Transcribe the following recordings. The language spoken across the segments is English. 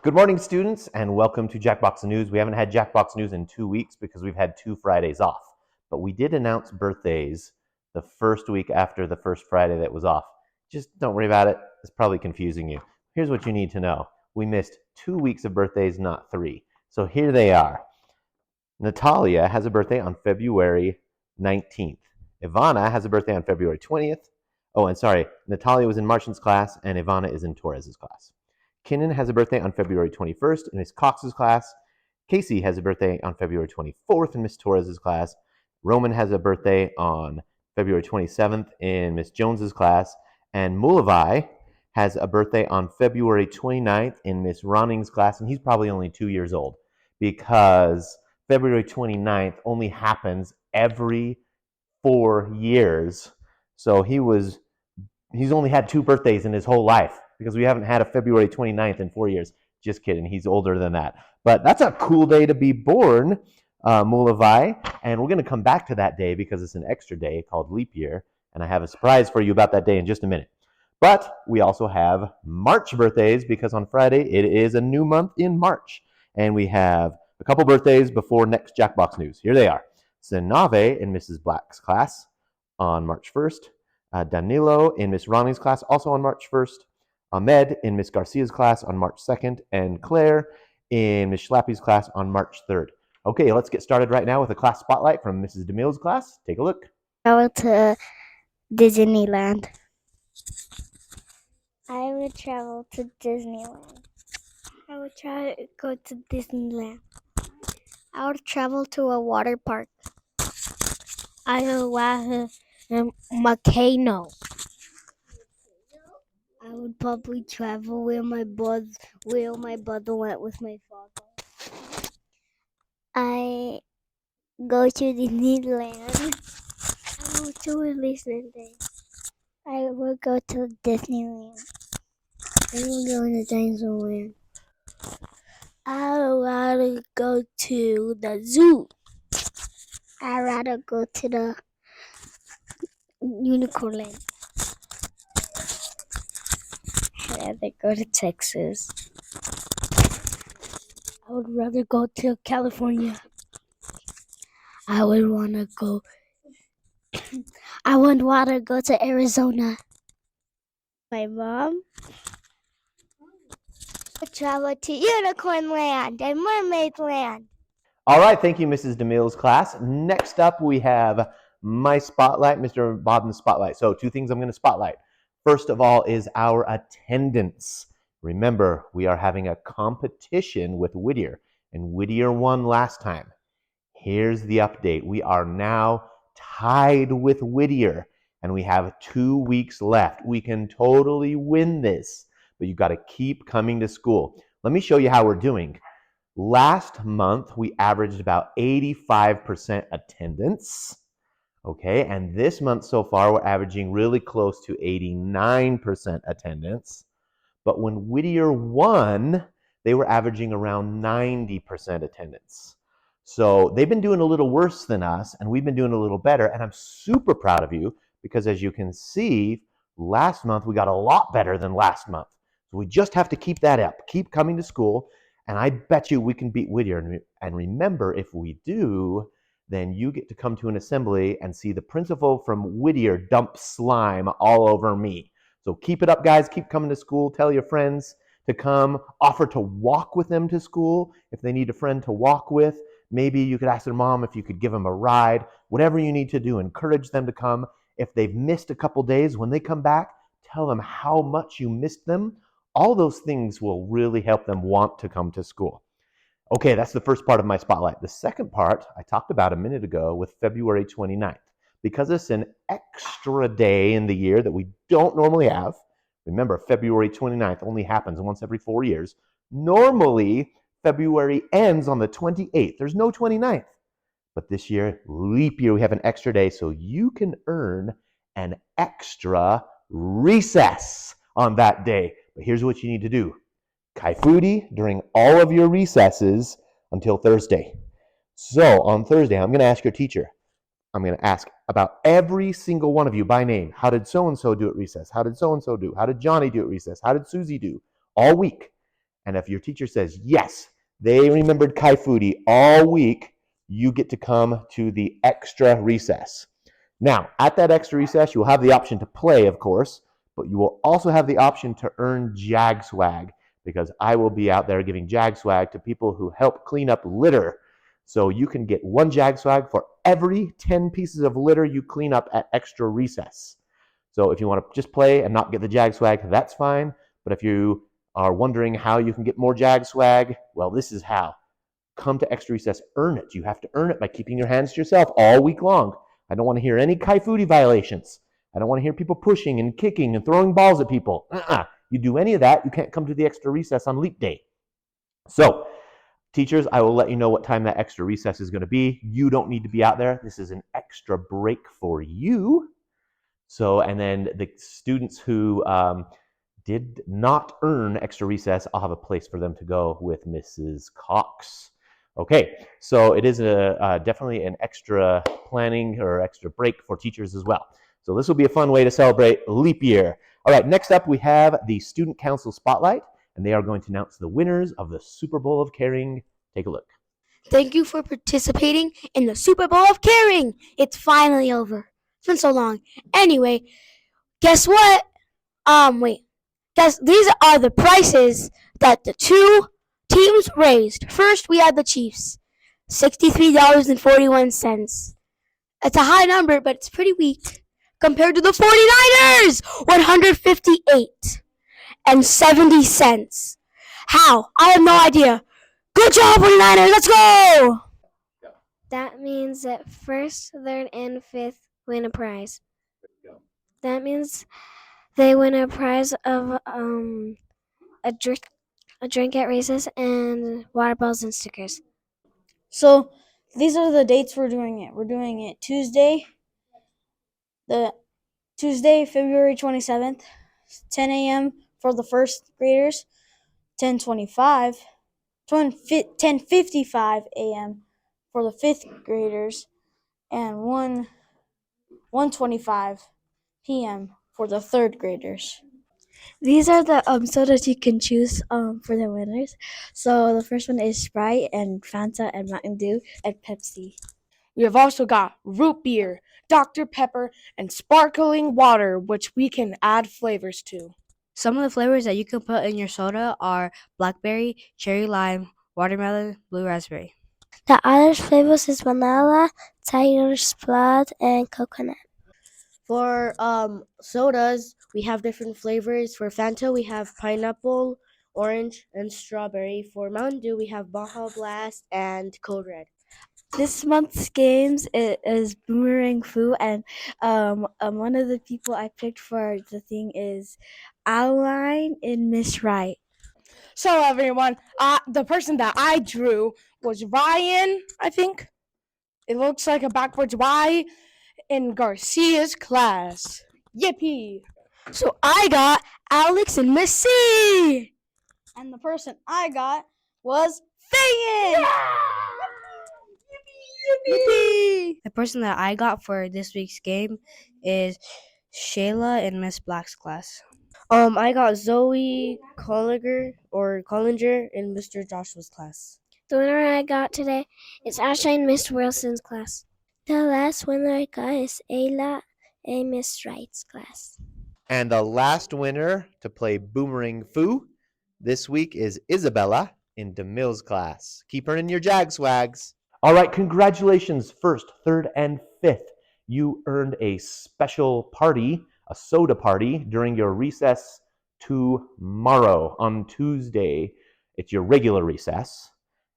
Good morning, students, and welcome to Jackbox News. We haven't had Jackbox News in 2 weeks because we've had 2 Fridays off. But we did announce birthdays the first week after the first Friday that was off. Just don't worry about it. It's probably confusing you. Here's what you need to know. We missed 2 weeks of birthdays, not 3. So here they are. Natalia has a birthday on February 19th. Ivana has a birthday on February 20th. Oh, and sorry, Natalia was in Martian's class and Ivana is in Torres's class. Kinnan has a birthday on February 21st in Miss Cox's class. Casey has a birthday on February 24th in Miss Torres's class. Roman has a birthday on February 27th in Miss Jones's class. And Mulavai has a birthday on February 29th in Miss Roning's class, and he's probably only 2 years old because February 29th only happens every 4 years. So he's only had 2 birthdays in his whole life because we haven't had a February 29th in 4 years. Just kidding, he's older than that. But that's a cool day to be born, Mulavai. And we're going to come back to that day because it's an extra day called leap year. And I have a surprise for you about that day in just a minute. But we also have March birthdays because on Friday it is a new month in March. And we have a couple birthdays before next Jackbox News. Here they are. Senave in Mrs. Black's class on March 1st. Danilo in Miss Ronnie's class also on March 1st. Ahmed in Miss Garcia's class on March 2nd. And Claire in Miss Schlappy's class on March 3rd. Okay, let's get started right now with a class spotlight from Mrs. DeMille's class. Take a look. Travel to Disneyland. I would travel to Disneyland. I would try to go to Disneyland. I would travel to a water park. I would go to Volcano. I would probably travel where my brother went with my father. I go to Disneyland. I go to Disneyland. I would go to Disneyland. I would go to Disneyland. I would rather go to the zoo. I'd rather go to the Unicorn Land. I'd rather go to Texas. I would rather go to California. I would want to go. I would want to go to Arizona. My mom would travel to Unicorn Land and Mermaid Land. All right, thank you, Mrs. DeMille's class. Next up, we have my spotlight, Mr. Bodden's spotlight. So 2 things I'm going to spotlight. First of all is our attendance. Remember, we are having a competition with Whittier, and Whittier won last time. Here's the update. We are now tied with Whittier, and we have 2 weeks left. We can totally win this, but you've got to keep coming to school. Let me show you how we're doing. Last month, we averaged about 85% attendance. Okay, and this month so far, we're averaging really close to 89% attendance. But when Whittier won, they were averaging around 90% attendance. So they've been doing a little worse than us, and we've been doing a little better. And I'm super proud of you because, as you can see, last month we got a lot better than last month. So we just have to keep that up, keep coming to school, and I bet you we can beat Whittier. And remember, if we do, then you get to come to an assembly and see the principal from Whittier dump slime all over me. So keep it up, guys. Keep coming to school. Tell your friends to come. Offer to walk with them to school if they need a friend to walk with. Maybe you could ask their mom if you could give them a ride. Whatever you need to do, encourage them to come. If they've missed a couple days, when they come back, tell them how much you missed them. All those things will really help them want to come to school. Okay, that's the first part of my spotlight. The second part I talked about a minute ago with February 29th. Because it's an extra day in the year that we don't normally have. Remember, February 29th only happens once every 4 years. Normally, February ends on the 28th. There's no 29th. But this year, leap year, we have an extra day, so you can earn an extra recess on that day. But here's what you need to do. Kaifuti during all of your recesses until Thursday. So on Thursday, I'm going to ask your teacher. I'm going to ask about every single one of you by name. How did so-and-so do at recess? How did so-and-so do? How did Johnny do at recess? How did Susie do? All week. And if your teacher says, yes, they remembered Kai Foodie all week, you get to come to the extra recess. Now, at that extra recess, you'll have the option to play, of course, but you will also have the option to earn Jag Swag because I will be out there giving Jag Swag to people who help clean up litter. So you can get one Jag Swag for every 10 pieces of litter you clean up at extra recess. So if you want to just play and not get the Jag Swag, that's fine. But if you are wondering how you can get more Jag Swag, well, this is how. Come to extra recess, earn it. You have to earn it by keeping your hands to yourself all week long. I don't want to hear any Kai Foodie violations. I don't want to hear people pushing and kicking and throwing balls at people. You do any of that, you can't come to the extra recess on leap day. So, teachers, I will let you know what time that extra recess is going to be. You don't need to be out there. This is an extra break for you. So, and then the students who did not earn extra recess, I'll have a place for them to go with Mrs. Cox. Okay, so it is definitely an extra planning or extra break for teachers as well. So this will be a fun way to celebrate leap year. All right, next up we have the Student Council Spotlight, and they are going to announce the winners of the Super Bowl of Caring. Take a look. Thank you for participating in the Super Bowl of Caring. It's finally over. It's been so long. Anyway, guess what? Wait. Guess these are the prices that the two teams raised. First, we had the Chiefs, $63.41. It's a high number, but it's pretty weak compared to the 49ers, $158.70. How? I have no idea. Good job, 49ers. Let's go! That means that first, third, and fifth win a prize. That means they win a prize of a drink at recess and water bottles and stickers. So these are the dates we're doing it. We're doing it Tuesday, February 27th, 10 a.m. for the first graders, 10:55 a.m. for the fifth graders, and 1:25 p.m. for the third graders. These are the sodas you can choose for the winners. So the first one is Sprite and Fanta and Mountain Dew and Pepsi. We have also got root beer, Dr. Pepper, and sparkling water, which we can add flavors to. Some of the flavors that you can put in your soda are blackberry, cherry lime, watermelon, blue raspberry. The other flavors is vanilla, tiger's blood, and coconut. For sodas, we have different flavors. For Fanta, we have pineapple, orange, and strawberry. For Mountain Dew, we have Baja Blast and Code Red. This month's games is Boomerang Foo, and one of the people I picked for the thing is Adeline and Miss Wright. So, everyone, the person that I drew was Ryan, I think. It looks like a backwards Y in Garcia's class. Yippee! So I got Alex and Miss C. And the person I got was Fagan! Yippee! The person that I got for this week's game is Shayla in Miss Black's class. I got Zoe Collinger in Mr. Joshua's class. The winner I got today is Ashley in Miss Wilson's class. The last winner I got is Ayla in Miss Wright's class. And the last winner to play Boomerang Foo this week is Isabella in DeMille's class. Keep earning your Jag Swags. All right, congratulations, first, third, and fifth. You earned a special party, a soda party, during your recess tomorrow on Tuesday. It's your regular recess.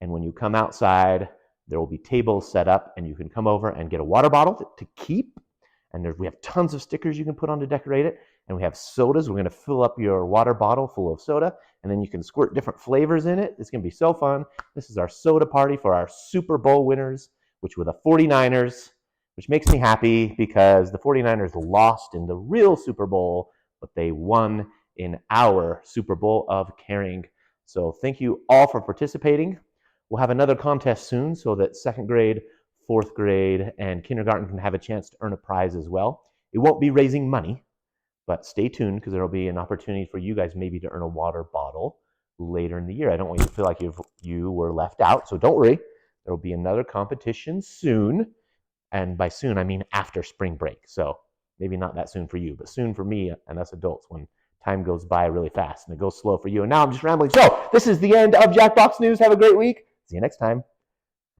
And when you come outside, there will be tables set up, and you can come over and get a water bottle to keep. And we have tons of stickers you can put on to decorate it. And we have sodas. We're going to fill up your water bottle full of soda, and then you can squirt different flavors in it. It's going to be so fun. This is our soda party for our Super Bowl winners, which were the 49ers, which makes me happy because the 49ers lost in the real Super Bowl, but they won in our Super Bowl of Caring. So thank you all for participating. We'll have another contest soon so that second grade, fourth grade, and kindergarten can have a chance to earn a prize as well. It won't be raising money, but stay tuned because there will be an opportunity for you guys maybe to earn a water bottle later in the year. I don't want you to feel like you were left out, so don't worry. There will be another competition soon, and by soon I mean after spring break. So maybe not that soon for you, but soon for me and us adults when time goes by really fast and it goes slow for you. And now I'm just rambling. So this is the end of Jackbox News. Have a great week. See you next time.